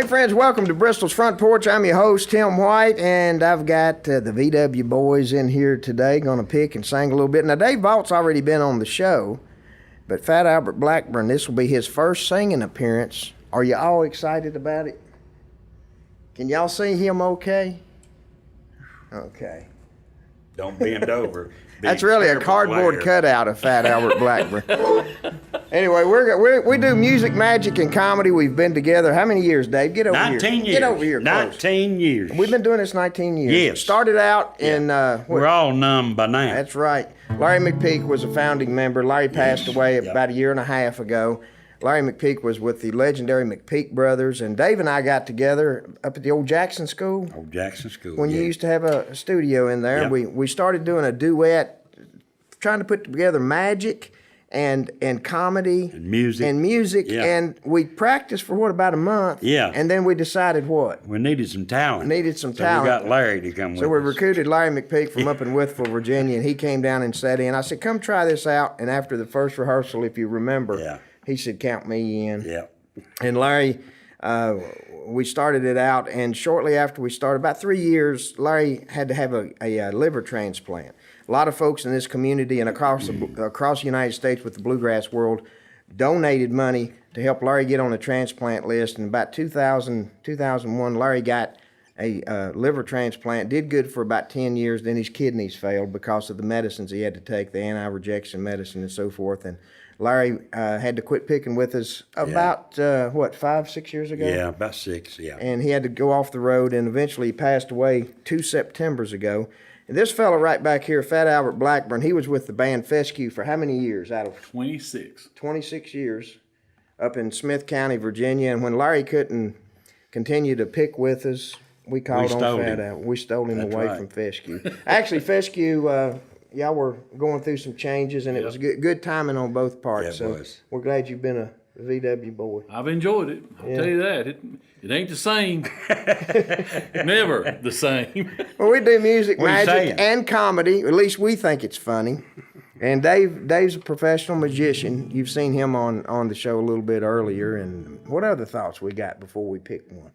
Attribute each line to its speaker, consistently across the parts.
Speaker 1: Hey friends, welcome to Bristol's Front Porch. I'm your host, Tim White, and I've got the VW boys in here today, going to pick and sing a little bit. Now, Dave Vaught's already been on the show, but Fat Albert Blackburn, this will be his first singing appearance. Are you all excited about it? Can y'all see him okay? Okay.
Speaker 2: Don't bend over.
Speaker 1: That's really a cardboard cutout of Fat Albert Blackburn. Anyway, we do music, magic, and comedy. We've been together. How many years, Dave? Get over
Speaker 2: 19
Speaker 1: here.
Speaker 2: years.
Speaker 1: Get over here.
Speaker 2: 19 years.
Speaker 1: We've been doing this 19 years.
Speaker 2: Yes.
Speaker 1: Started out in...
Speaker 2: We're all numb by now.
Speaker 1: That's right. Larry McPeak was a founding member. Larry passed away about a year and a half ago. Larry McPeak was with the legendary McPeak brothers, and Dave and I got together up at the old Jackson School.
Speaker 2: Old Jackson School,
Speaker 1: when you used to have a studio in there.
Speaker 2: Yep.
Speaker 1: We started doing a duet, trying to put together magic and comedy
Speaker 2: And music. Yeah.
Speaker 1: and we practiced for about a month.
Speaker 2: Yeah.
Speaker 1: And then we decided what?
Speaker 2: We needed some talent.
Speaker 1: We got
Speaker 2: Larry to come with us.
Speaker 1: So we recruited Larry McPeak from up in Withville, Virginia, and he came down and sat in. I said, come try this out. And after the first rehearsal, if you remember, he said, count me in.
Speaker 2: Yeah.
Speaker 1: And Larry, we started it out, and shortly after we started, about 3 years, Larry had to have a liver transplant. A lot of folks in this community and across the United States with the bluegrass world donated money to help Larry get on the transplant list. And about 2001, Larry got a liver transplant, did good for about 10 years, then his kidneys failed because of the medicines he had to take, the anti-rejection medicine and so forth. And Larry had to quit picking with us about, 5, 6 years ago?
Speaker 2: Yeah, about 6, yeah.
Speaker 1: And he had to go off the road, and eventually he passed away 2 Septembers ago. And this fella right back here, Fat Albert Blackburn, he was with the band Fescue for how many years out of?
Speaker 3: 26.
Speaker 1: 26 years up in Smith County, Virginia. And when Larry couldn't continue to pick with us, we called on Fat Albert. We stole him away from Fescue. Actually, Fescue, y'all were going through some changes, and it was good timing on both parts.
Speaker 2: Yeah, it was.
Speaker 1: We're glad you've been a VW boy.
Speaker 3: I've enjoyed it. I'll tell you that. It ain't the same. Never the same.
Speaker 1: Well, we do music,
Speaker 2: What are you
Speaker 1: magic,
Speaker 2: saying?
Speaker 1: and comedy. At least we think it's funny. And Dave's a professional magician. You've seen him on the show a little bit earlier. And what other thoughts we got before we pick one?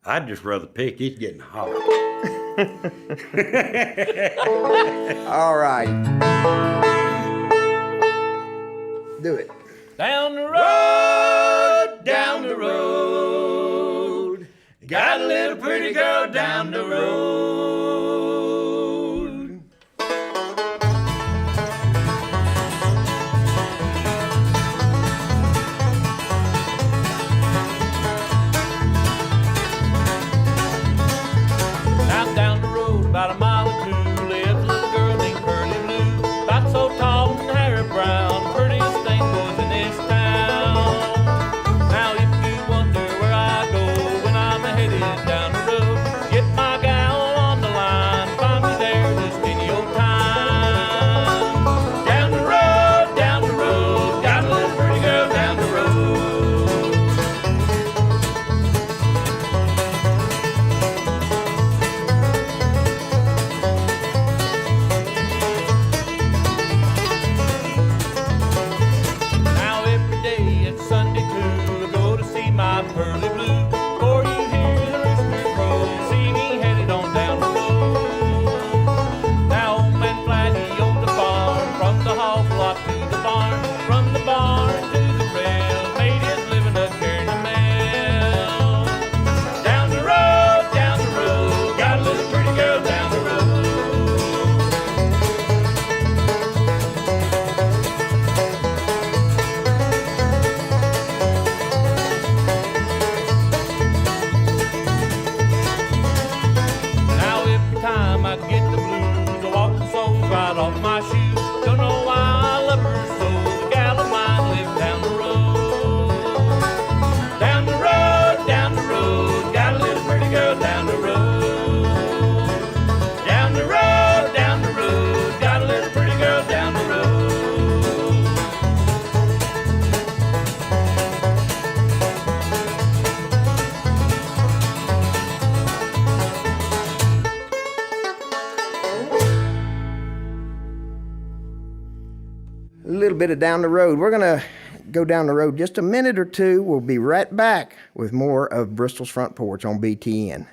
Speaker 2: I'd just rather pick. It's getting hot.
Speaker 1: All right. Do it.
Speaker 3: Down the road, got a little pretty girl down the road. Down the road, about a mile or two, lives a little girl named Curly Blue. About so tall and hair brown, prettiest thing was in this town. Now if you wonder where I go when I'm headed down the road, get my gal on the line, find me there just any old time. Down the road, got a little pretty girl down the road. Now every day it's Sunday too, I go to see my Pearly Blue. Before you hear the rooster crow, see me headed on down the road. Now old man Flatty owns the farm, from the hog block to the barn, from the barn to the rail, made his living up carrying the mail. Down the road, got a little pretty girl down the road. Now every time I get the blues, I walk the soles right off my shoes. Don't know why I love her so. The gal of mine lives down the road. Down the road, got a little pretty girl down the road. Down the road, got a little pretty girl down the road.
Speaker 1: A little bit of Down the Road. We're going to go down the road just a minute or two. We'll be right back with more of Bristol's Front Porch on BTN.